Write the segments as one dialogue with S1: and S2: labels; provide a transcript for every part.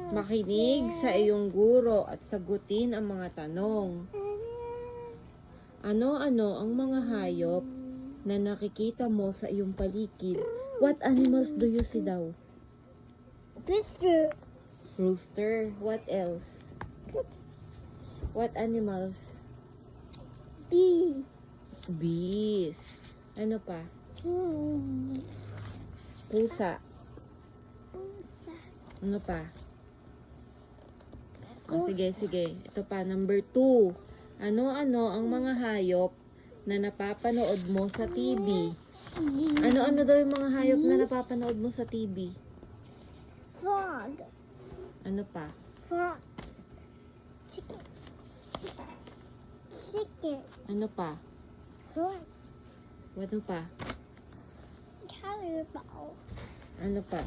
S1: Makinig sa iyong guro at sagutin ang mga tanong. Ano-ano ang mga hayop na nakikita mo sa iyong paligid? What animals do you see daw?
S2: Rooster.
S1: Rooster. What else? What animals?
S2: Bee.
S1: Bees. Ano pa? Pusa. Ano pa? Oh, sige. Ito pa, number 2. Ano-ano ang mga hayop na napapanood mo sa TV? Ano-ano daw yung mga hayop na napapanood mo sa TV?
S2: Frog.
S1: Ano pa?
S2: Frog. Chicken. Chicken.
S1: Ano pa?
S2: Horse.
S1: Ano pa?
S2: Carabao.
S1: Ano pa?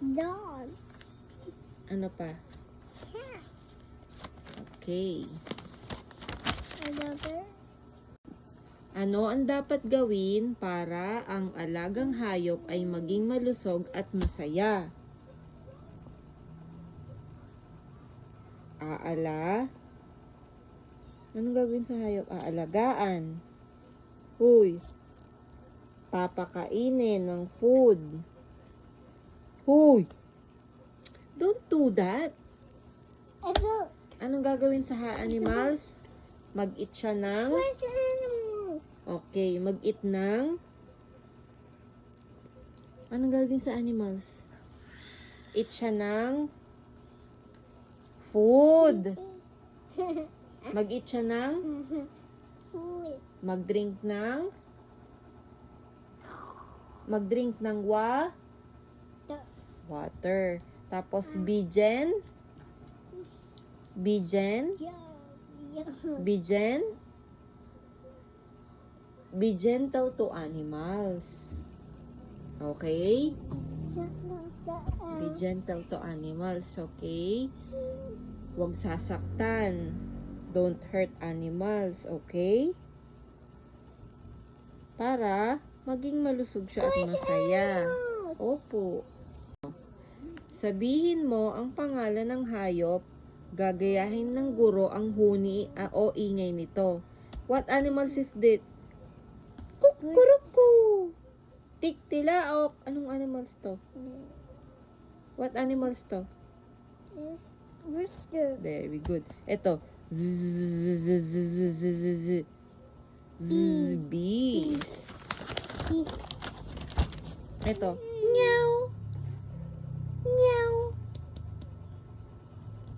S2: Dog.
S1: Ano pa?
S2: Cat.
S1: Okay.
S2: Another.
S1: Ano ang dapat gawin para ang alagang hayop ay maging malusog at masaya? Anong gagawin sa hayop? Aalagaan. Huy. Papakainin ng food. Huy. Don't do that.
S2: Ito.
S1: Anong gagawin sa animals? Mag-eat siya ng...
S2: Where's the animal?
S1: Okay, mag-eat ng... Anong gagawin sa animals? Eat siya ng... food. Mag-eat siya ng...
S2: Food.
S1: Mag-drink ng... water. Tapos, bijen. Bijen. Bijen. Be gentle to animals. Okay? Be gentle to animals, okay? Huwag sasaktan. Don't hurt animals, okay? Para maging malusog siya at masaya. Opo. Sabihin mo ang pangalan ng hayop, gagayahin ng guro ang huni o ingay nito. What animals is this? Kukuruku! Tiktilaok. Anong animals to? What animals to?
S2: It's rooster.
S1: Very good. Ito. Bees. Ito. Meow. Meow.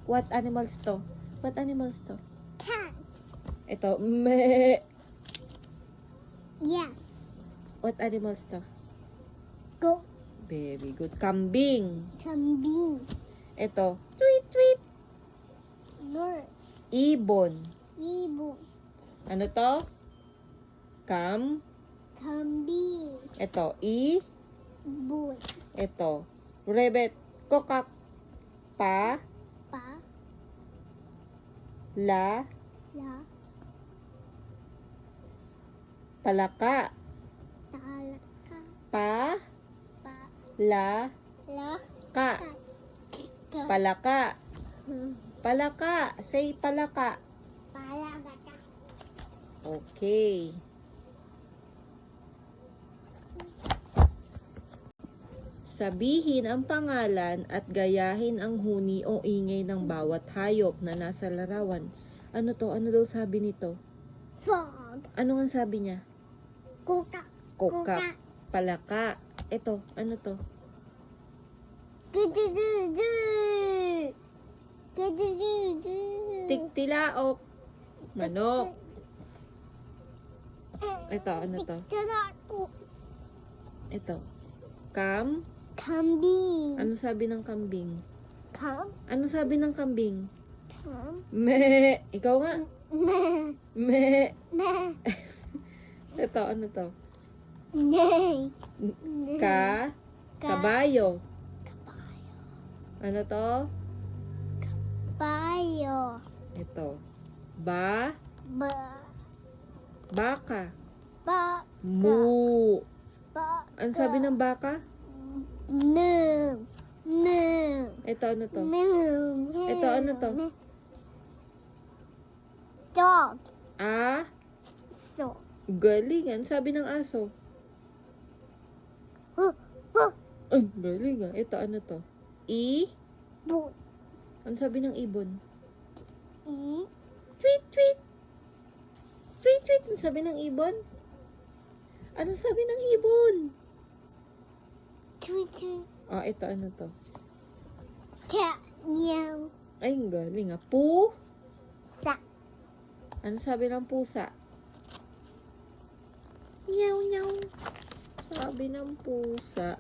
S1: What animals to? What animals to?
S2: Cat.
S1: Ito. Me.
S2: Yes.
S1: What animals to?
S2: Go.
S1: Very good. Kambing.
S2: Kambing.
S1: Ito. Tweet, tweet.
S2: Bird.
S1: Ibon.
S2: Ibon.
S1: Ano to?
S2: Kambing.
S1: Ito.
S2: Ibon.
S1: Ito. Rabbit. Kokak. Pa.
S2: Pa.
S1: La.
S2: La.
S1: Palaka.
S2: Talaka.
S1: Pa.
S2: Pa.
S1: La.
S2: La.
S1: Ka.
S2: Ka.
S1: Palaka. Palaka. Say palaka.
S2: Palaka.
S1: Okay. Sabihin ang pangalan at gayahin ang huni o ingay ng bawat hayop na nasa larawan. Ano to? Ano daw sabi nito?
S2: Frog.
S1: Ano ang sabi niya?
S2: Kuka.
S1: Kokak. Palaka. Ito. Ano to?
S2: Gudududu. Gudududu.
S1: Tiktilaok. Manok. Ito. Ano to?
S2: Tiktilako.
S1: Ito.
S2: Kambing.
S1: Ano sabi ng kambing?
S2: Kam.
S1: Ano sabi ng kambing?
S2: Kam.
S1: Me. Ikaw nga.
S2: Me.
S1: Me.
S2: Me.
S1: Ito. Ano to?
S2: Nay.
S1: Kabayo.
S2: Kabayo.
S1: Ano to?
S2: Bayo.
S1: Ito.
S2: Ba.
S1: Baka.
S2: Ba.
S1: Mu.
S2: Ba.
S1: Ano sabi ng baka?
S2: No. No.
S1: Ito, ano to?
S2: Ito,
S1: ano to?
S2: Dog.
S1: A.
S2: So.
S1: Galingan. Sabi ng aso. Ay, galingan. Ito, ano to? I.
S2: Boot.
S1: Ano sabi ng ibon?
S2: E.
S1: Tweet, tweet. Tweet, tweet. Ano sabi ng ibon? Ano sabi ng ibon?
S2: Tweet, tweet.
S1: Ito, ano to?
S2: Cat. Meow.
S1: Ay, ang galing ah. Pu.
S2: Sa.
S1: Ano sabi ng pusa? Nyaw, nyaw. Sabi ng pusa.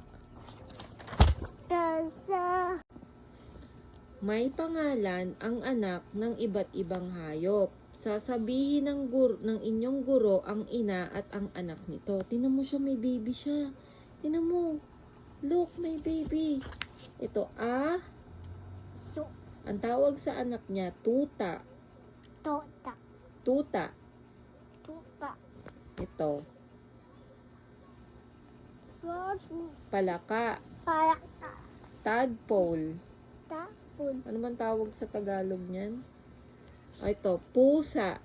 S2: Tasa.
S1: May pangalan ang anak ng iba't ibang hayop. Sasabihin ng inyong guro ang ina at ang anak nito. Tingnan mo siya, may baby siya. Tingnan mo. Look, may baby. Ito,
S2: So.
S1: ang tawag sa anak niya, tuta.
S2: Tota.
S1: Tuta.
S2: Tuta.
S1: Ito,
S2: Froggy.
S1: palaka.
S2: Palaka.
S1: Tadpole.
S2: Tapon.
S1: Ano man tawag sa Tagalog niyan? Ito, pusa.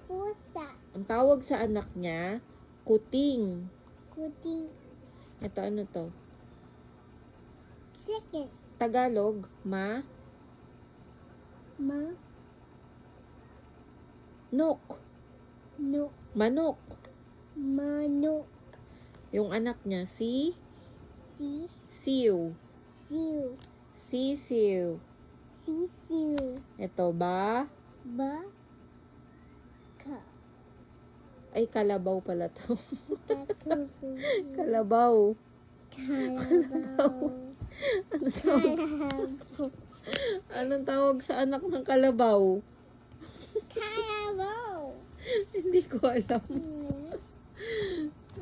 S2: Pusa.
S1: Ang tawag sa anak niya, kuting.
S2: Kuting.
S1: Ito, ano to?
S2: Chicken.
S1: Tagalog, ma.
S2: Ma.
S1: Nok.
S2: No.
S1: Manok.
S2: Manok.
S1: Yung anak niya, si.
S2: Si.
S1: Siw.
S2: Siw.
S1: Sisiw.
S2: Sisiw.
S1: Ito, ba.
S2: Ba. Ka.
S1: Ay, kalabaw pala to.
S2: Katuku.
S1: Kalabaw.
S2: Kalabaw.
S1: Ano tawag?
S2: Kalabaw.
S1: Anong tawag sa anak ng kalabaw?
S2: Kalabaw.
S1: Hindi ko alam.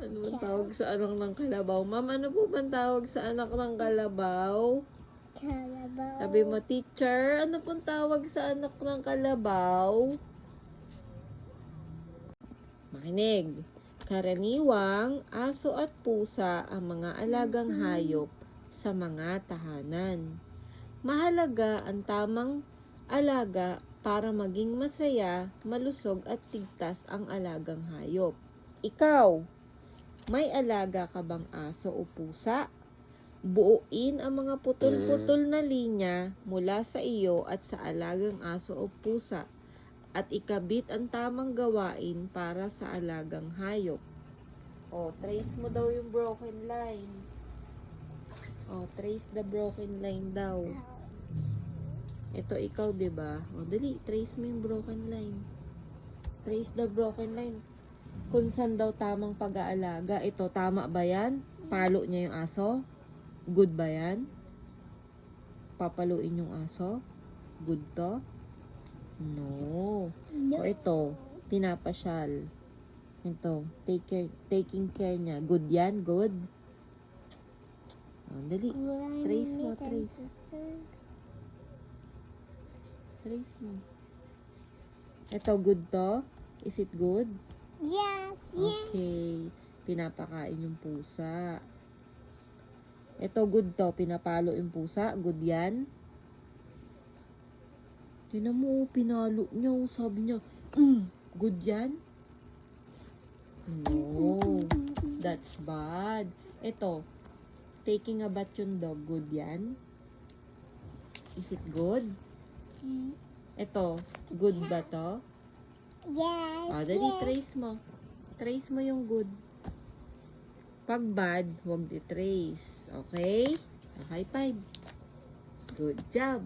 S1: Ano bang tawag sa anak ng kalabaw? Ma'am, ano po bang tawag sa anak ng kalabaw?
S2: Kalabaw.
S1: Sabi mo, teacher, ano pong tawag sa anak ng kalabaw? Makinig. Karaniwang aso at pusa ang mga alagang hayop sa mga tahanan. Mahalaga ang tamang alaga para maging masaya, malusog at tigtas ang alagang hayop. Ikaw, may alaga ka bang aso o pusa? Buuin ang mga putol-putol na linya mula sa iyo at sa alagang aso o pusa at ikabit ang tamang gawain para sa alagang hayop. Trace mo daw yung broken line. Trace the broken line daw. Ito ikaw, 'di ba? Dali, trace mo yung broken line. Trace the broken line. Kung saan daw tamang pag-aalaga. Ito, tama ba yan? Palo niya yung aso? Good ba yan? Papaluin yung aso? Good to? No. O ito, pinapasyal. Ito, taking care niya. Good yan? Good? Dali. Trace mo, trace. Trace mo. Ito, good to? Is it good?
S2: Yes, yes.
S1: Okay. Pinapakain yung pusa. Ito, good to. Pinapalo yung pusa. Good yan? Tignan mo, pinalo niya. Sabi niya, good yan? No. That's bad. Ito, taking a bath yung dog. Good yan? Is it good? Ito, good ba to?
S2: Yes.
S1: Dali,
S2: yes.
S1: trace mo. Trace mo yung good. Pag bad, huwag di-trace. Okay? High five. Good job.